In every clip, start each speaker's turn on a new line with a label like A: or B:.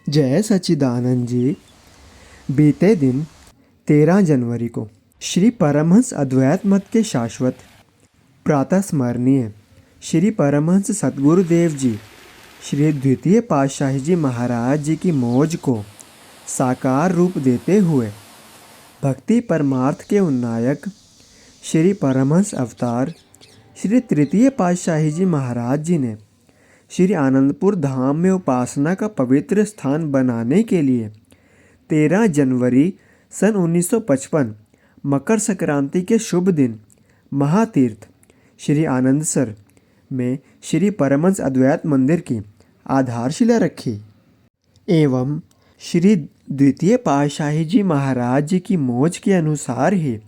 A: जय सच्चिदानंद जी। बीते दिन 13 जनवरी को श्री परमहंस अद्वैत मत के शाश्वत प्रातः स्मरणीय श्री परमहंस सद्गुरुदेव जी श्री द्वितीय पातशाही जी महाराज जी की मौज को साकार रूप देते हुए भक्ति परमार्थ के उन्नायक श्री परमहंस अवतार श्री तृतीय पातशाही जी महाराज जी ने श्री आनंदपुर धाम में उपासना का पवित्र स्थान बनाने के लिए 13 जनवरी सन 1955 मकर संक्रांति के शुभ दिन महातीर्थ श्री आनंदसर में श्री परमहंस अद्वैत मंदिर की आधारशिला रखी एवं श्री द्वितीय पातशाही जी महाराज जी की मौज के अनुसार ही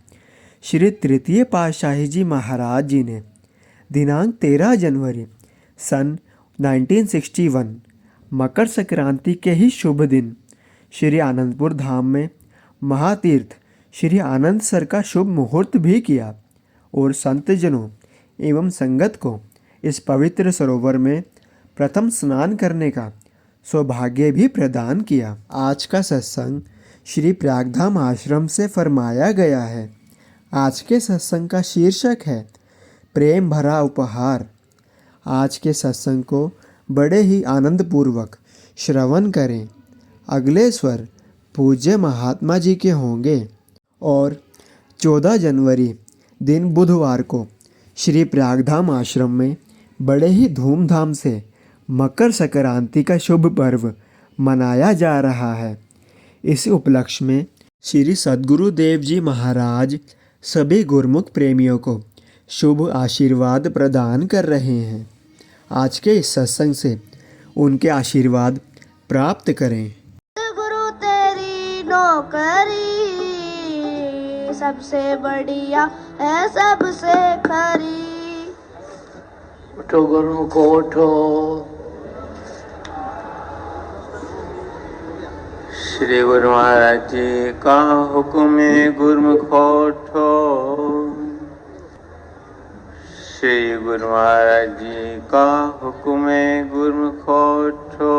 A: श्री तृतीय पातशाही जी महाराज जी ने दिनांक 13 जनवरी सन 1961 मकर संक्रांति के ही शुभ दिन श्री आनंदपुर धाम में महातीर्थ श्री आनंदसर का शुभ मुहूर्त भी किया और संतजनों एवं संगत को इस पवित्र सरोवर में प्रथम स्नान करने का सौभाग्य भी प्रदान किया। आज का सत्संग श्री प्रयागधाम आश्रम से फरमाया गया है। आज के सत्संग का शीर्षक है प्रेम भरा उपहार। आज के सत्संग को बड़े ही आनंदपूर्वक श्रवण करें। अगले स्वर पूज्य महात्मा जी के होंगे और 14 जनवरी दिन बुधवार को श्री प्रयागधाम आश्रम में बड़े ही धूमधाम से मकर संक्रांति का शुभ पर्व मनाया जा रहा है। इस उपलक्ष्य में श्री सद्गुरुदेव जी महाराज सभी गुरमुख प्रेमियों को शुभ आशीर्वाद प्रदान कर रहे हैं। आज के इस सत्संग से उनके आशीर्वाद प्राप्त करें।
B: गुरु तेरी नौकरी सबसे बढ़िया है, सबसे खरी।
C: उठो गुरु को उठो। श्री गुरु महाराज जी का हुक्म है, गुरुमुख उठो। श्री गुरु महाराज जी का हुक्म है, गुरुमुख उठो।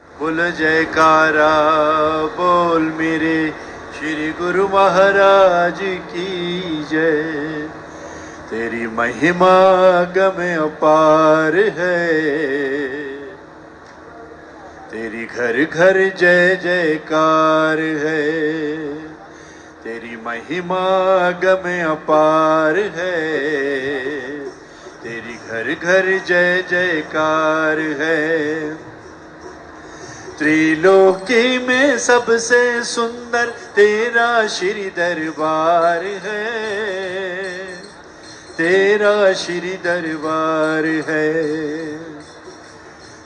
C: बोल जयकारा बोल मेरे श्री गुरु महाराज की जय। तेरी महिमा गम अपार है, तेरी घर घर जय जयकार है। तेरी महिमा गम अपार है, तेरी घर घर जय जयकार है। त्रिलोकी में सबसे सुंदर तेरा श्री दरबार है, तेरा श्री दरबार है।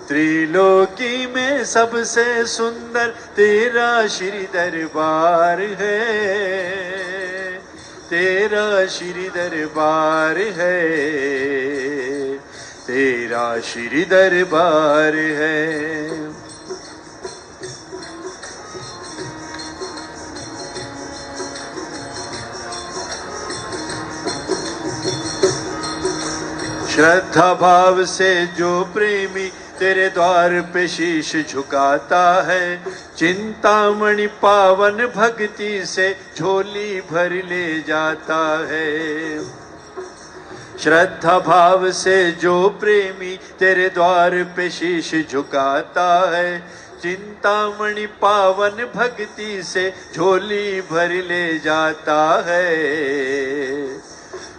C: त्रिलोकी में सबसे सुंदर तेरा श्री दरबार है, तेरा श्री दरबार है, तेरा श्री दरबार है। श्रद्धा भाव से जो प्रेमी तेरे द्वार पे शीश झुकाता है, चिंतामणि पावन भक्ति से झोली भर ले जाता है। श्रद्धा भाव से जो प्रेमी तेरे द्वार पे शीश झुकाता है, चिंतामणि पावन भक्ति से झोली भर ले जाता है,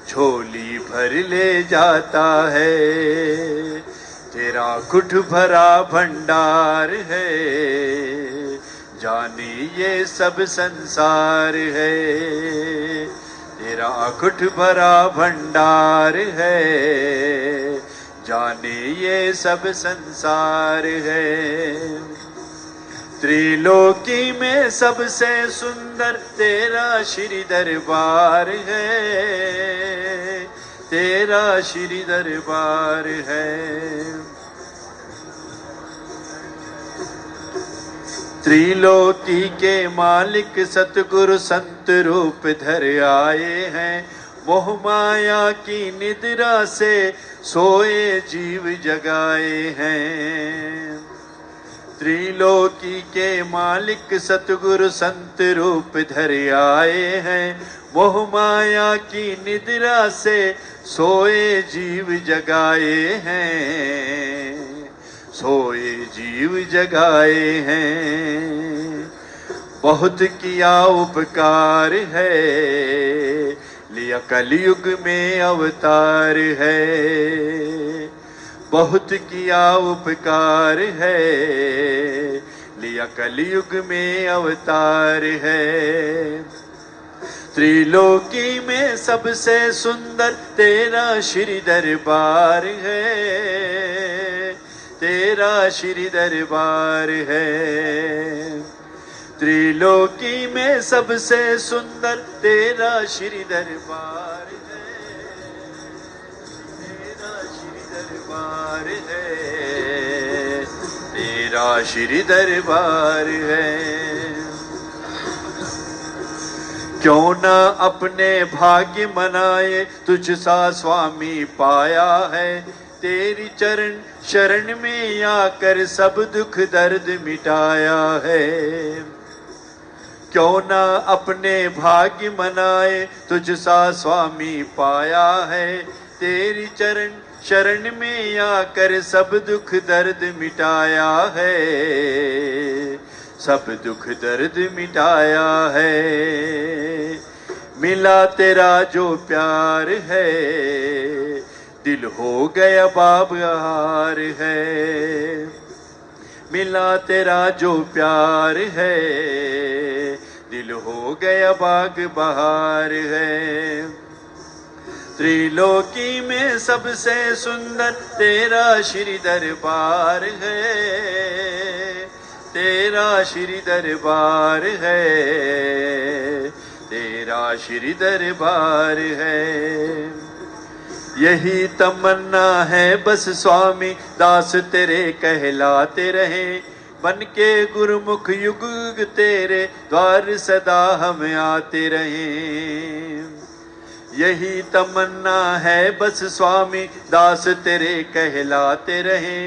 C: झोली भर ले जाता है। तेरा कुठ भरा भंडार है, जाने ये सब संसार है। तेरा कुठ भरा भंडार है, जाने ये सब संसार है। त्रिलोकी में सबसे सुंदर तेरा श्री दरबार है, तेरा श्री दरबार है। त्रिलोकी के मालिक सतगुरु संत रूप धर आए हैं, मोह माया की निद्रा से सोए जीव जगाए हैं। त्रिलोकी के मालिक सतगुरु संत रूप धर आए हैं। मोह माया की निद्रा से सोए जीव जगाए हैं, सोए जीव जगाए हैं। बहुत किया उपकार है, लिया कलयुग में अवतार है। बहुत किया उपकार है, लिया कलयुग में अवतार है। त्रिलोकी में सबसे सुंदर तेरा श्री दरबार है, तेरा श्री दरबार है। त्रिलोकी में सबसे सुंदर तेरा श्री दरबार है, तेरा श्री दरबार है, तेरा श्री दरबार है। क्यों न अपने भाग्य मनाए, तुझ सा स्वामी पाया है। तेरी चरण शरण में आकर सब दुख दर्द मिटाया है। क्यों न अपने भाग्य मनाए, तुझ सा स्वामी पाया है। तेरी चरण शरण में आकर सब दुख दर्द मिटाया है, सब दुख दर्द मिटाया है। मिला तेरा जो प्यार है, दिल हो गया बाबहार है। मिला तेरा जो प्यार है, दिल हो गया बाग बहार है। त्रिलोकी में सबसे सुंदर तेरा श्री दरबार है, तेरा श्री दरबार है, तेरा श्री दरबार है। यही तमन्ना है बस स्वामी दास तेरे कहलाते रहे। बन के गुरुमुख युग युग तेरे द्वार सदा हम आते रहे। यही तमन्ना है बस स्वामी दास तेरे कहलाते रहे।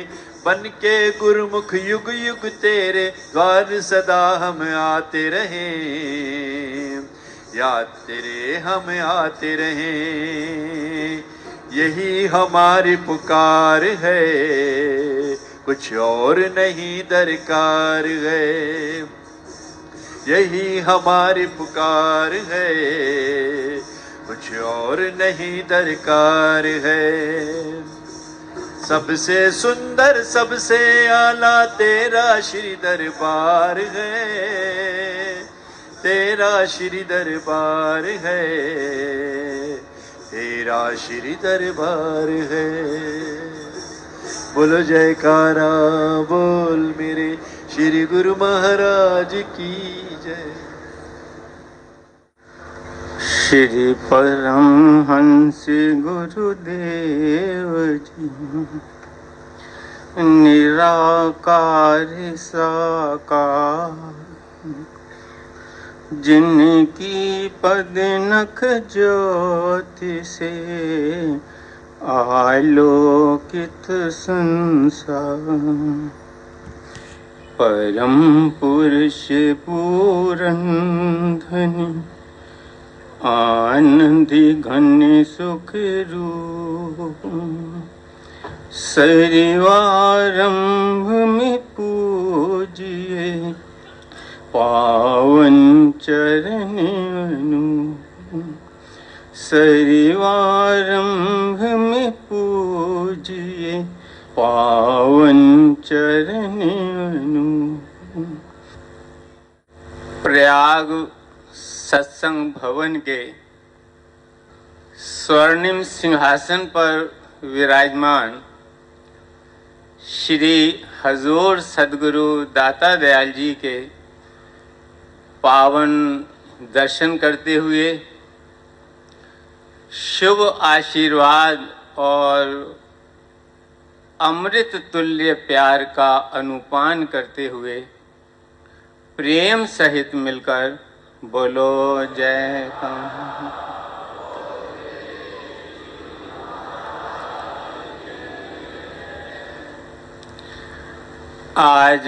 C: बन के गुरुमुख युग युग तेरे द्वार सदा हम आते रहे, याद तेरे हम आते रहे। यही हमारी पुकार है, कुछ और नहीं दरकार है। यही हमारी पुकार है, कुछ और नहीं दरकार है। सबसे सुंदर सबसे आला तेरा श्री दरबार है, तेरा श्री दरबार है, तेरा श्री दरबार है। बोलो जयकारा बोल मेरे श्री गुरु महाराज की जय।
D: श्री परमहंस गुरुदेव जी निराकार साकार, जिनकी पद नख ज्योति से आलोकित संसार। परम पुरुष पूरन धनी आनंदी घन सुख रूप। सरिवारंभ में पूजिए पावन चरण अनु। सरिवारंभ में पूजिए पावन चरण अनु। प्रयाग सत्संग भवन के स्वर्णिम सिंहासन पर विराजमान श्री हजूर सदगुरु दाता दयाल जी के पावन दर्शन करते हुए शुभ आशीर्वाद और अमृत तुल्य प्यार का अनुपान करते हुए प्रेम सहित मिलकर बोलो जय कान्हा। आज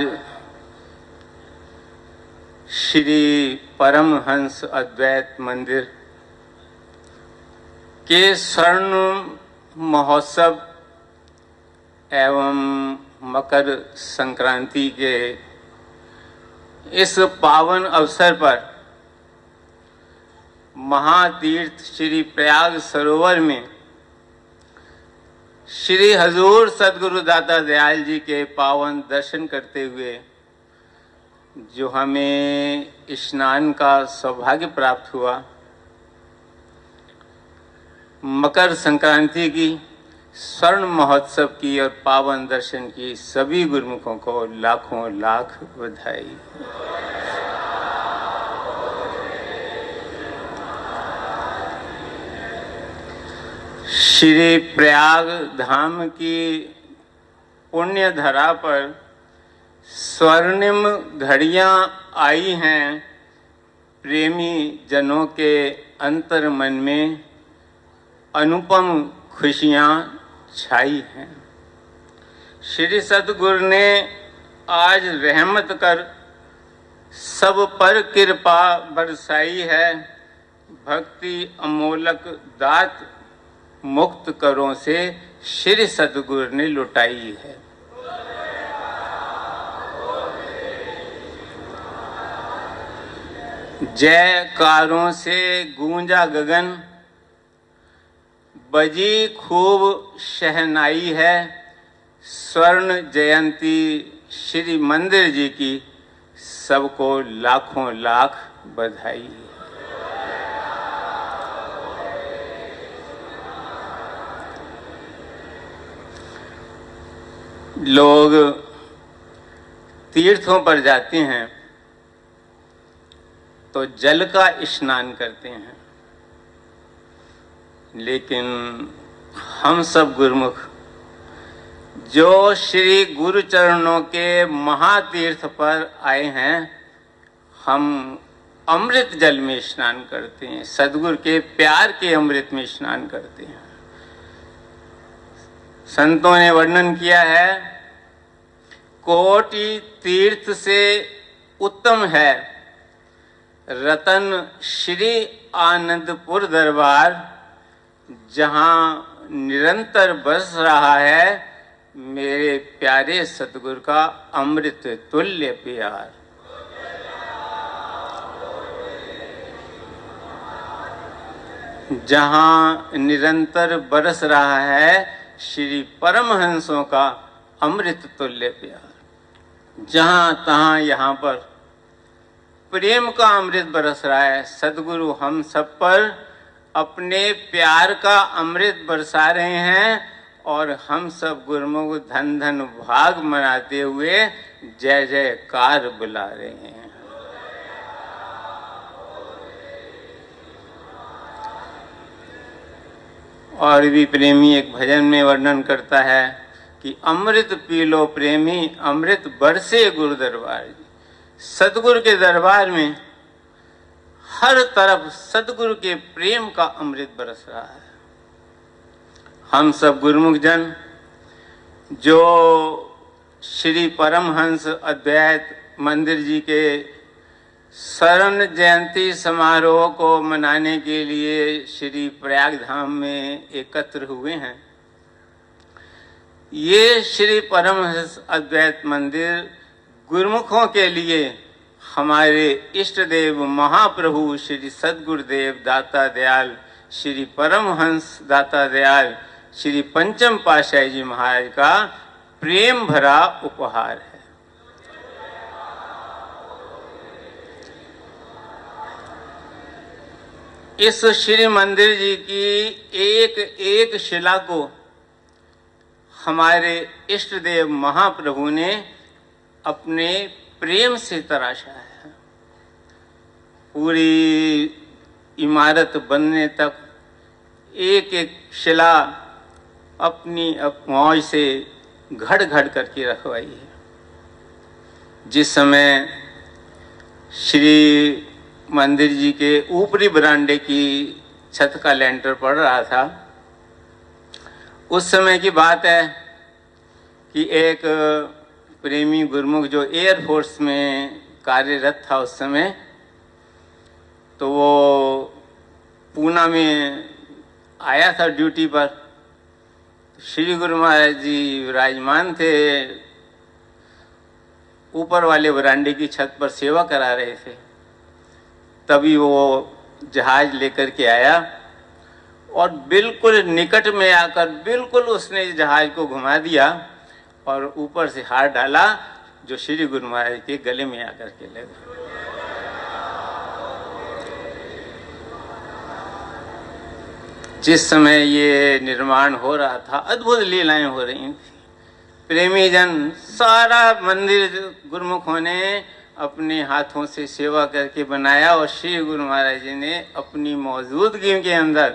D: श्री परमहंस अद्वैत मंदिर के स्वर्ण महोत्सव एवं मकर संक्रांति के इस पावन अवसर पर महातीर्थ श्री प्रयाग सरोवर में श्री हजूर सदगुरु दाता दयाल जी के पावन दर्शन करते हुए जो हमें स्नान का सौभाग्य प्राप्त हुआ, मकर संक्रांति की, स्वर्ण महोत्सव की और पावन दर्शन की सभी गुरुमुखों को लाखों लाख बधाई। श्री प्रयाग धाम की पुण्य धरा पर स्वर्णिम घड़ियां आई हैं, प्रेमी जनों के अंतर मन में अनुपम खुशियां छाई हैं। श्री सतगुरु ने आज रहमत कर सब पर कृपा बरसाई है, भक्ति अमोलक दात मुक्त करों से श्री सतगुरु ने लुटाई है। जयकारों से गूंजा गगन, बजी खूब शहनाई है, स्वर्ण जयंती श्री मंदिर जी की सबको लाखों लाख बधाई। लोग तीर्थों पर जाते हैं तो जल का स्नान करते हैं, लेकिन हम सब गुरुमुख जो श्री गुरु चरणों के महातीर्थ पर आए हैं, हम अमृत जल में स्नान करते हैं, सदगुरु के प्यार के अमृत में स्नान करते हैं। संतों ने वर्णन किया है, कोटि तीर्थ से उत्तम है रतन श्री आनंदपुर दरबार, जहां निरंतर बरस रहा है मेरे प्यारे सतगुरु का अमृत तुल्य प्यार। जहां निरंतर बरस रहा है श्री परमहंसों का अमृत तुल्य प्यार, जहां तहां यहाँ पर प्रेम का अमृत बरस रहा है। सदगुरु हम सब पर अपने प्यार का अमृत बरसा रहे हैं और हम सब गुरुमुख धन धन भाग मनाते हुए जय जयकार बुला रहे हैं। और भी प्रेमी एक भजन में वर्णन करता है कि अमृत पी लो प्रेमी, अमृत बरसे गुरु दरबार। सदगुरु के दरबार में हर तरफ सदगुरु के प्रेम का अमृत बरस रहा है। हम सब गुरुमुख जन जो श्री परमहंस अद्वैत मंदिर जी के स्वर्ण जयंती समारोह को मनाने के लिए श्री प्रयाग धाम में एकत्र हुए हैं। ये श्री परमहंस अद्वैत मंदिर गुरुमुखों के लिए हमारे इष्ट देव महाप्रभु श्री सद्गुरुदेव दाता दयाल श्री परमहंस दाता दयाल श्री पंचम पातशाही जी महाराज का प्रेम भरा उपहार है। इस श्री मंदिर जी की एक एक शिला को हमारे इष्ट देव महाप्रभु ने अपने प्रेम से तराशा है। पूरी इमारत बनने तक एक एक शिला अपनी मौज से घड़ घड़ करके रखवाई है। जिस समय श्री मंदिर जी के ऊपरी बरामदे की छत का लेंटर पड़ रहा था, उस समय की बात है कि एक प्रेमी गुरुमुख जो एयरफोर्स में कार्यरत था उस समय, तो वो पूना में आया था ड्यूटी पर। श्री गुरु महाराज जी विराजमान थे, ऊपर वाले बरांडे की छत पर सेवा करा रहे थे। तभी वो जहाज लेकर के आया और बिल्कुल निकट में आकर बिल्कुल उसने जहाज को घुमा दिया और ऊपर से हाथ डाला, जो श्री गुरु महाराज के गले में आकर के लगा। जिस समय ये निर्माण हो रहा था, अद्भुत लीलाएं हो रही थी। प्रेमी जन, सारा मंदिर गुरुमुखों ने अपने हाथों से सेवा करके बनाया और श्री गुरु महाराज जी ने अपनी मौजूदगी के अंदर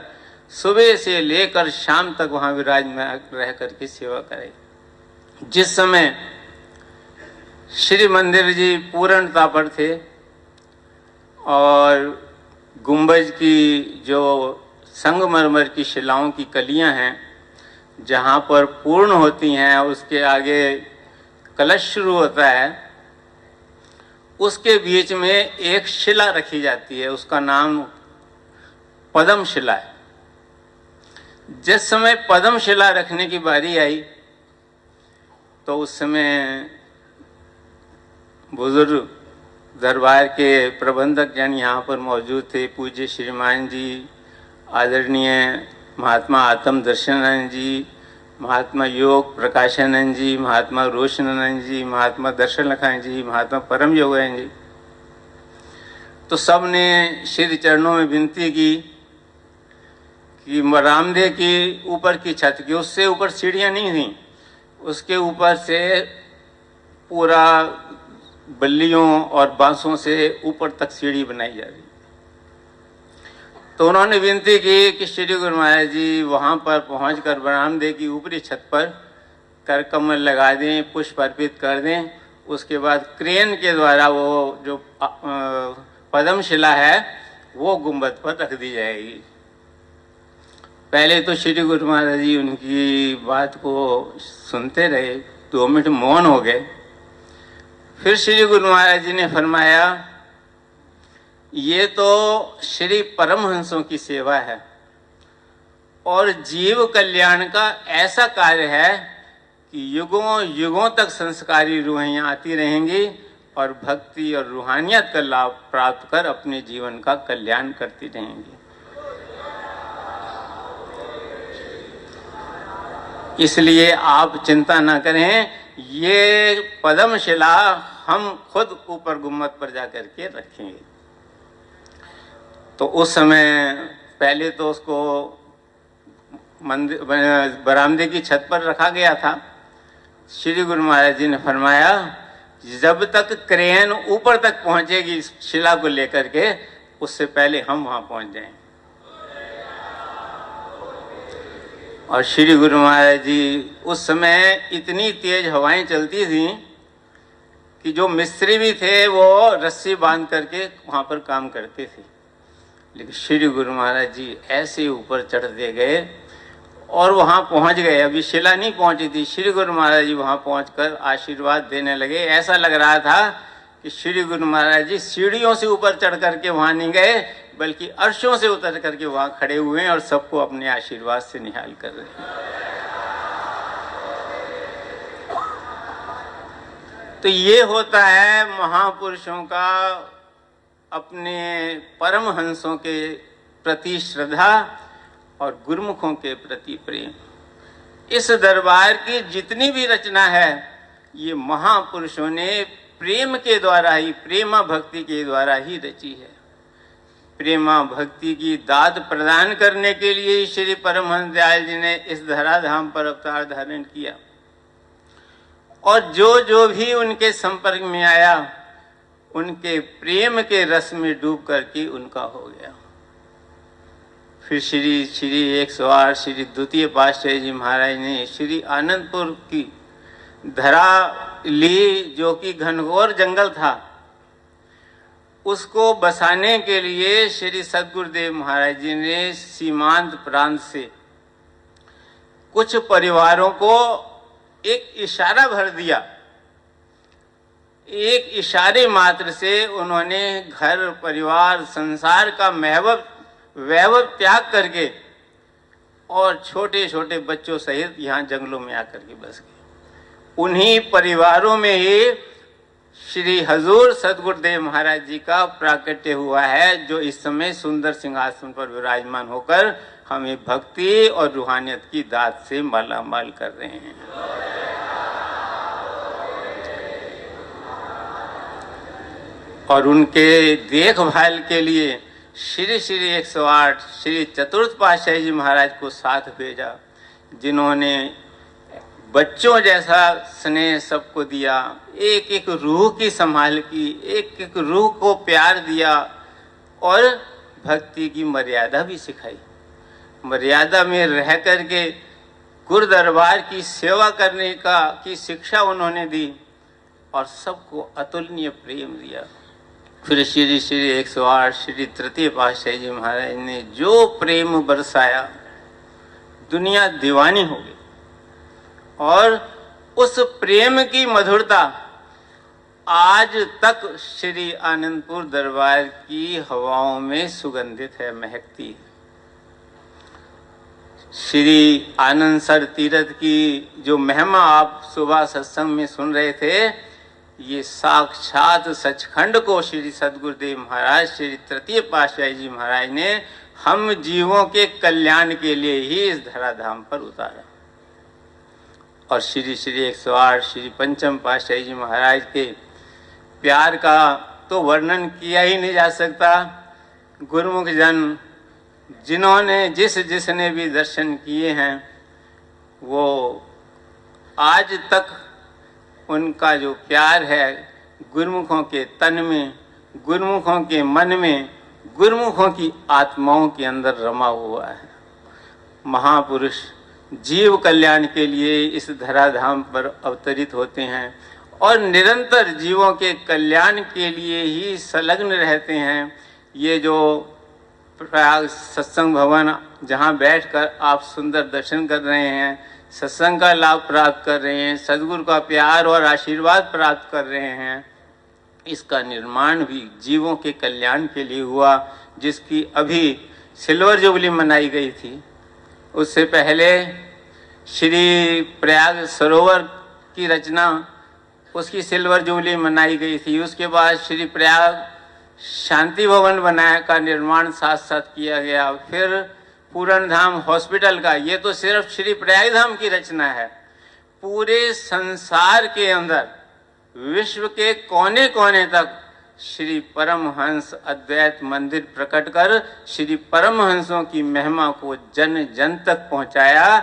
D: सुबह से लेकर शाम तक वहां विराजमान रह करके सेवा कराई। जिस समय श्री मंदिर जी पूर्णता पर थे और गुंबज की जो संगमरमर की शिलाओं की कलियां हैं, जहां पर पूर्ण होती हैं, उसके आगे कलश शुरू होता है, उसके बीच में एक शिला रखी जाती है, उसका नाम पद्म शिला है। जिस समय पद्म शिला रखने की बारी आई तो उस समय बुजुर्ग दरबार के प्रबंधक जन यहाँ पर मौजूद थे। पूज्य श्रीमान जी, आदरणीय महात्मा आत्म दर्शनानंद जी, महात्मा योग प्रकाशानंद जी, महात्मा रोशनानंद जी, महात्मा दर्शन लखान जी, महात्मा परम योगानंद जी, तो सब ने श्री चरणों में विनती की कि रामदेव की ऊपर की छत की, उससे ऊपर सीढ़ियां नहीं थी, उसके ऊपर से पूरा बल्लियों और बांसों से ऊपर तक सीढ़ी बनाई जा रही। तो उन्होंने विनती की कि श्री गुरु महाराज जी वहां पर पहुंचकर रामदेव की ऊपरी छत पर कर कमल लगा दें, पुष्प अर्पित कर दें। उसके बाद क्रेन के द्वारा वो जो पद्म शिला है वो गुंबद पर रख दी जाएगी। पहले तो श्री गुरु महाराज जी उनकी बात को सुनते रहे, 2 मिनट मौन हो गए। फिर श्री गुरु महाराज जी ने फरमाया, ये तो श्री परमहंसों की सेवा है और जीव कल्याण का ऐसा कार्य है कि युगों युगों तक संस्कारी रूहें आती रहेंगी और भक्ति और रूहानियत का लाभ प्राप्त कर अपने जीवन का कल्याण करती रहेंगी। इसलिए आप चिंता ना करें, ये पद्म शिला हम खुद ऊपर गुम्मद पर जाकर के रखेंगे। तो उस समय पहले तो उसको मंदिर बरामदे की छत पर रखा गया था। श्री गुरु महाराज जी ने फरमाया, जब तक क्रेन ऊपर तक पहुंचेगी शिला को लेकर के, उससे पहले हम वहां पहुंच जाएं। और श्री गुरु महाराज जी उस समय इतनी तेज हवाएं चलती थी कि जो मिस्त्री भी थे वो रस्सी बांध करके वहां पर काम करते थे। लेकिन श्री गुरु महाराज जी ऐसे ऊपर चढ़ते गए और वहां पहुंच गए। अभी शिला नहीं पहुंची थी, श्री गुरु महाराज जी वहां पहुंचकर आशीर्वाद देने लगे। ऐसा लग रहा था कि श्री गुरु महाराज जी सीढ़ियों से ऊपर चढ़ करके वहां नहीं गए, बल्कि अर्शों से उतर करके वहां खड़े हुए हैं और सबको अपने आशीर्वाद से निहाल कर रहे हैं। तो ये होता है महापुरुषों का अपने परमहंसों के प्रति श्रद्धा और गुरुमुखों के प्रति प्रेम। इस दरबार की जितनी भी रचना है, ये महापुरुषों ने प्रेम के द्वारा ही, प्रेमा भक्ति के द्वारा ही रची है। प्रेमा भक्ति की दाद प्रदान करने के लिए श्री परमहंस दयाल जी ने इस धराधाम पर अवतार धारण किया और जो जो भी उनके संपर्क में आया, उनके प्रेम के रस में डूब करके उनका हो गया। फिर श्री 108 श्री द्वितीय पातशाही जी महाराज ने श्री आनंदपुर की धरा ली, जो कि घनघोर जंगल था। उसको बसाने के लिए श्री सद्गुरुदेव महाराज जी ने सीमांत प्रांत से कुछ परिवारों को एक इशारा भर दिया। एक इशारे मात्र से उन्होंने घर परिवार संसार का वैभव त्याग करके और छोटे छोटे बच्चों सहित यहाँ जंगलों में आकर के बस गए। उन्हीं परिवारों में ही श्री हजूर सदगुरुदेव महाराज जी का प्राकट्य हुआ है, जो इस समय सुंदर सिंहासन पर विराजमान होकर हमें भक्ति और रूहानियत की दात से मालामाल कर रहे हैं। और उनके देखभाल के लिए श्री श्री 108 श्री चतुर्थ पातशाही जी महाराज को साथ भेजा, जिन्होंने बच्चों जैसा स्नेह सबको दिया, एक एक रूह की संभाल की, एक एक रूह को प्यार दिया और भक्ति की मर्यादा भी सिखाई। मर्यादा में रह करके गुरु दरबार की सेवा करने की शिक्षा उन्होंने दी और सबको अतुलनीय प्रेम दिया। फिर श्री श्री 108 श्री तृतीय पातशाही जी महाराज ने जो प्रेम बरसाया, दुनिया दीवानी हो गई। और उस प्रेम की मधुरता आज तक श्री आनंदपुर दरबार की हवाओं में सुगंधित है, महकती है। श्री आनंद सर तीर्थ की जो महिमा आप सुबह सत्संग में सुन रहे थे, ये साक्षात सचखंड को श्री सदगुरुदेव महाराज श्री तृतीय पातशाही जी महाराज ने हम जीवों के कल्याण के लिए ही इस धराधाम पर उतारा। और श्री श्री 108 श्री पंचम पातशाही जी महाराज के प्यार का तो वर्णन किया ही नहीं जा सकता। गुरुमुख जन जिन्होंने जिसने भी दर्शन किए हैं, वो आज तक उनका जो प्यार है गुरुमुखों के तन में, गुरुमुखों के मन में, गुरुमुखों की आत्माओं के अंदर रमा हुआ है। महापुरुष जीव कल्याण के लिए इस धराधाम पर अवतरित होते हैं और निरंतर जीवों के कल्याण के लिए ही संलग्न रहते हैं। ये जो प्रयाग सत्संग भवन, जहाँ बैठकर आप सुंदर दर्शन कर रहे हैं, सत्संग का लाभ प्राप्त कर रहे हैं, सद्गुरु का प्यार और आशीर्वाद प्राप्त कर रहे हैं, इसका निर्माण भी जीवों के कल्याण के लिए हुआ, जिसकी अभी सिल्वर जुबली मनाई गई थी। उससे पहले श्री प्रयाग सरोवर की रचना, उसकी सिल्वर जुबली मनाई गई थी। उसके बाद श्री प्रयाग शांति भवन बनाया का निर्माण साथ साथ किया गया। फिर पूरन धाम हॉस्पिटल का, ये तो सिर्फ श्री प्रयाग धाम की रचना है। पूरे संसार के अंदर विश्व के कोने कोने तक श्री परमहंस अद्वैत मंदिर प्रकट कर श्री परमहंसों की महिमा को जन जन तक पहुंचाया।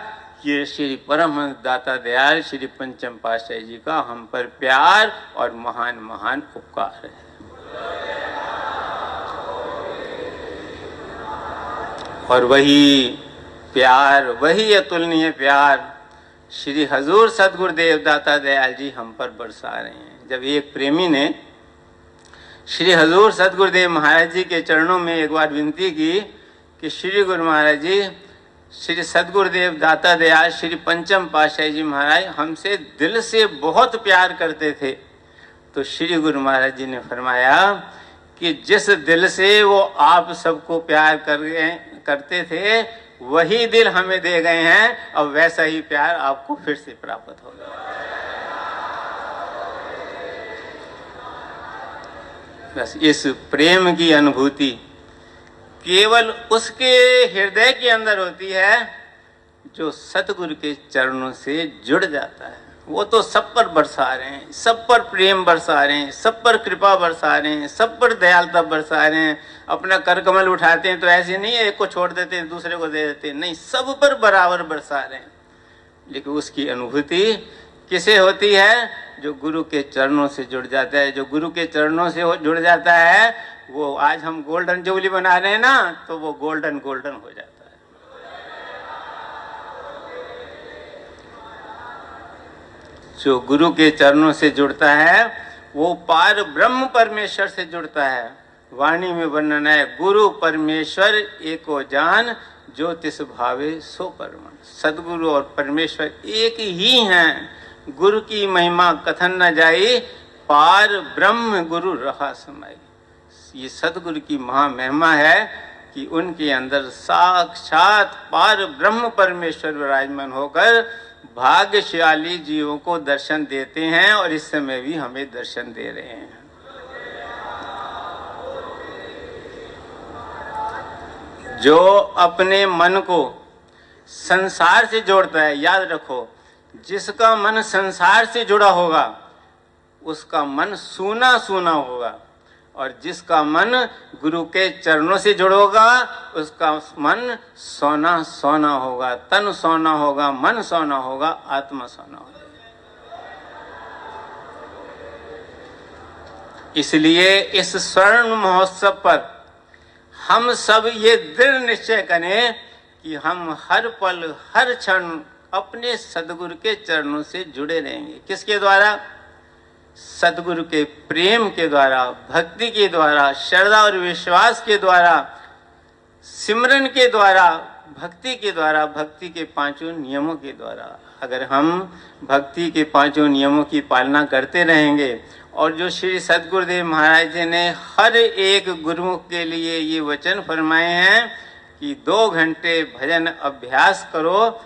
D: ये श्री परमहंस दाता दयाल श्री पंचम पातशाही जी का हम पर प्यार और महान महान उपकार है। और वही प्यार, वही अतुलनीय प्यार श्री हजूर सदगुरुदेव दाता दयाल जी हम पर बरसा रहे हैं। जब एक प्रेमी ने श्री हजूर सदगुरुदेव महाराज जी के चरणों में एक बार विनती की कि श्री गुरु महाराज जी, श्री सदगुरुदेव दाता दयाल श्री पंचम पातशाही जी महाराज हमसे दिल से बहुत प्यार करते थे, तो श्री गुरु महाराज जी ने फरमाया कि जिस दिल से वो आप सबको प्यार करते थे, वही दिल हमें दे गए हैं, अब वैसा ही प्यार आपको फिर से प्राप्त होगा। बस इस प्रेम की अनुभूति केवल उसके हृदय के अंदर होती है जो सतगुरु के चरणों से जुड़ जाता है। वो तो सब पर बरसा रहे हैं, सब पर प्रेम बरसा रहे हैं, सब पर कृपा बरसा रहे हैं, सब पर दयालुता बरसा रहे हैं। अपना कर कमल उठाते हैं तो ऐसे नहीं है एक को छोड़ देते हैं दूसरे को दे देते हैं, नहीं, सब पर बराबर बरसा रहे हैं। लेकिन उसकी अनुभूति किसे होती है? जो गुरु के चरणों से जुड़ जाता है। जो गुरु के चरणों से जुड़ जाता है, वो आज हम गोल्डन जुबली बना रहे हैं ना, तो वो गोल्डन गोल्डन हो जाता है। जो गुरु के चरणों से जुड़ता है वो पार ब्रह्म परमेश्वर से जुड़ता है। वाणी में वर्णन है, गुरु परमेश्वर एको जान, जो तिस भावे सो परमन। सदगुरु और परमेश्वर एक ही हैं। गुरु की महिमा कथन न जाई, पार ब्रह्म गुरु रहा समाई। ये सदगुरु की महामहिमा है कि उनके अंदर साक्षात पार ब्रह्म परमेश्वर विराजमान होकर भाग्यशाली जीवों को दर्शन देते हैं और इस समय भी हमें दर्शन दे रहे हैं। जो अपने मन को संसार से जोड़ता है, याद रखो, जिसका मन संसार से जुड़ा होगा उसका मन सूना सूना होगा, और जिसका मन गुरु के चरणों से जुड़ोगा उसका मन सोना सोना होगा, तन सोना होगा, मन सोना होगा, आत्मा सोना होगा। इसलिए इस स्वर्ण महोत्सव पर हम सब ये दृढ़ निश्चय करें कि हम हर पल हर क्षण अपने सदगुरु के चरणों से जुड़े रहेंगे। किसके द्वारा? सदगुरु के प्रेम के द्वारा, भक्ति के द्वारा, श्रद्धा और विश्वास के द्वारा, सिमरन के द्वारा, भक्ति के द्वारा, भक्ति के पांचों नियमों के द्वारा। अगर हम भक्ति के पांचों नियमों की पालना करते रहेंगे, और जो श्री सदगुरुदेव महाराज जी ने हर एक गुरुमुख के लिए ये वचन फरमाए हैं कि 2 घंटे भजन अभ्यास करो,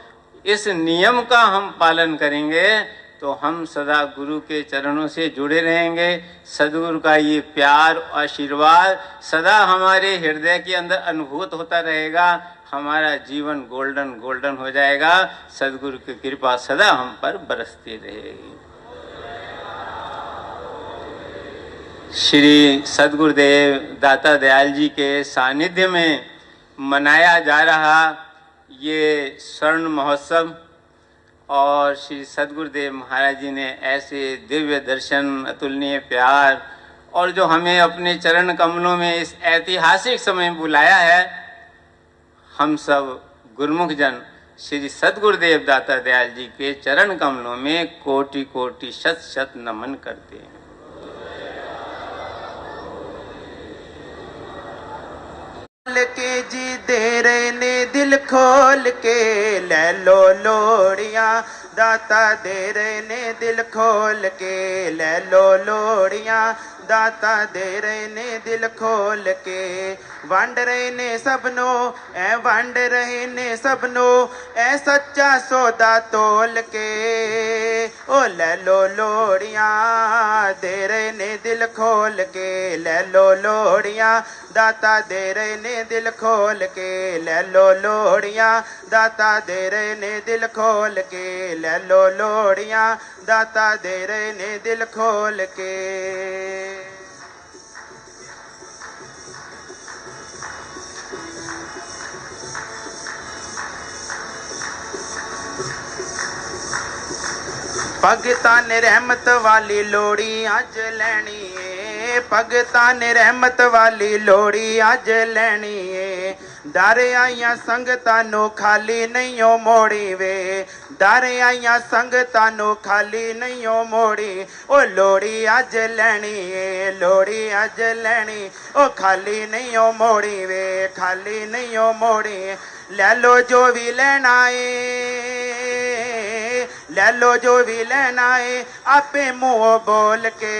D: इस नियम का हम पालन करेंगे तो हम सदा गुरु के चरणों से जुड़े रहेंगे। सदगुरु का ये प्यार आशीर्वाद सदा हमारे हृदय के अंदर अनुभूत होता रहेगा। हमारा जीवन गोल्डन गोल्डन हो जाएगा। सदगुरु की कृपा सदा हम पर बरसती रहेगी। श्री सदगुरुदेव दाता दयाल जी के सानिध्य में मनाया जा रहा ये स्वर्ण महोत्सव, और श्री सदगुरुदेव महाराज जी ने ऐसे दिव्य दर्शन, अतुलनीय प्यार, और जो हमें अपने चरण कमलों में इस ऐतिहासिक समय में बुलाया है, हम सब गुरुमुख जन श्री सदगुरुदेव दाता दयाल जी के चरण कमलों में कोटि कोटि शत शत नमन करते हैं।
E: के जी दे रहे ने दिल खोल के, ले लो लोड़ियां, दाता दे रहे ने दिल खोल के, ले लो लोड़ियां, दाता दे रहे ने दिल खोल के। वंड रहे ने सबनो ए वंड रहे ने सबनो, ए सच्चा सौदा तोल के। ओ ले लो लोड़ियां, दे रहे ने दिल खोल के, ले लो लोड़ियां, दाता दे रहे ने दिल खोल के, ले लो लोड़ियां, दाता दे रहे ने दिल खोल के, ले लो लोड़ियां, दाता दे रहे ने दिल खोल के। भगतां ने रहमत वाली लोड़ी अज लैनी है, भगतां ने रहमत वाली लोड़ी अज लैनी है। दर आइया संगतां नू खाली नहीं ओ मोड़ी वे, दर आइया संगतां नू खाली नहीं ओ मोड़ी। ओ लोड़ी अज लैनी है, लोड़ी अज लैनी, ओ खाली नहीं ओ मोड़ी वे, खाली नहीं ओ मोड़ी। ले लो जो भी लेना है, ले लो जो भी लेना है, आपे मुंह बोल के।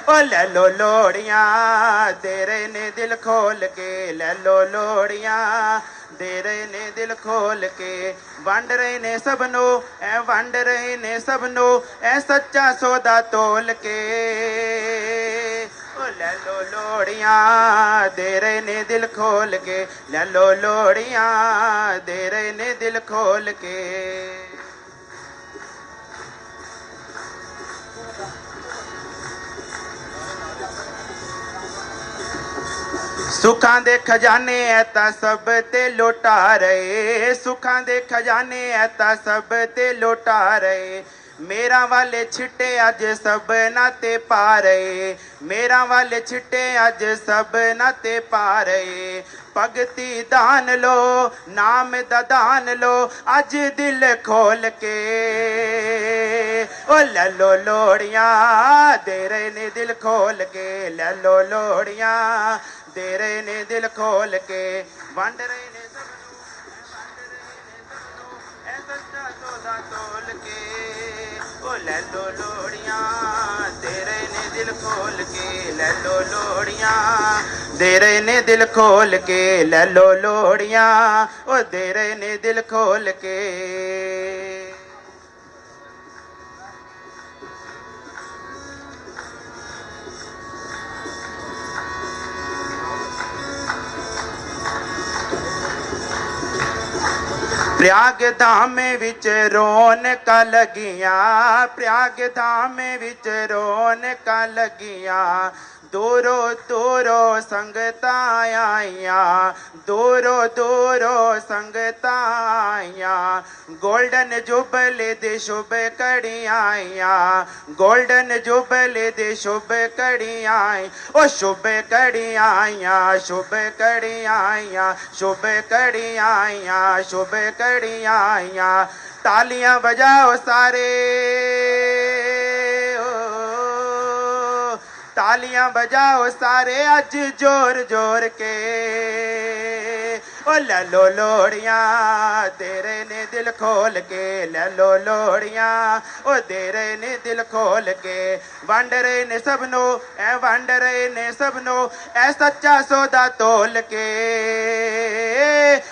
E: ओ ले लो लोड़ियां, दे रहे ने दिल खोल के, ले लो लोड़ियां, दे रहे ने दिल खोल के। वंड रहे ने सबनो ए वंड रहे ने सबनो, ए सच्चा सौदा तोल के। ओ ले लो लोड़ियां, दे रहे ने दिल खोल के, ले लो लोड़ियां, दे रहे ने दिल खोल के। सुखां दे खजाने है ता सब ते लुटा रहे, सुखां दे खजाने है ता सब ते लुटा रहे। मेरा वाले छिट्टे अज सब नाते पा रहे, मेरा वाले छिट्टे अज सब नाते पा रहे। भगती दान लो, नाम दा दान लो, अज दिल खोल के। ओ ले लो लोड़ियां, दे रहे ने दिल खोल के, ले लो लोड़ियां, दे रहे ने दिल खोल के। वंड रहे ने सबनू, वंड रहे ने सबनू, ए सच्चा सौदा तोल के। ओ ले लो लोड़ियां, दिल खोल के ले लो लोड़ियां, दे रहे ने दिल खोल के ले लो लोड़ियां, ओ दे रहे ने दिल खोल के। प्रयाग धाम विच रौनकां लगियां, प्रयाग धाम विच रौनकां लगियां, दूरों दूरों संगतां आईयां, दूरों दूरों संगतां आईयां, गोल्डन जुबली दे शुभ घड़ियां आईयां, गोल्डन जुबली दे शुभ घड़ियां आई, ओ शुभ घड़ियां आईयां, शुभ घड़ियां आईयां, शुभ घड़ियां आईयां, शुभ घड़ियां आईयां, तालियां बजाओ सारे, तालियां बजाओ सारे अज जोर जोर के, ओ ले लो लोड़ियां, तेरे ने दिल खोल के ले लो लोड़ियां, ओ दे रहे ने दिल खोल के, वंड रहे ने सबनो ऐ वंड रहे ने सबनो ऐ सच्चा सौदा तोल के,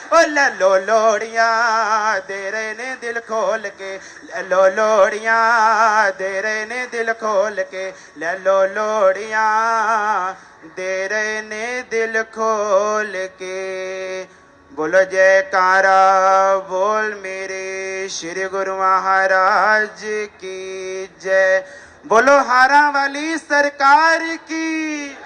E: ओ ले लो लोड़ियां, दे रहे ने दिल खोल के ले लो लोड़ियां, दे रहे ने दिल खोल के ले लो लोड़ियां, दे रहे ने दिल खोल के। बोलो जयकारा बोल मेरे श्री गुरु महाराज की जय, बोलो हारा वाली सरकार की।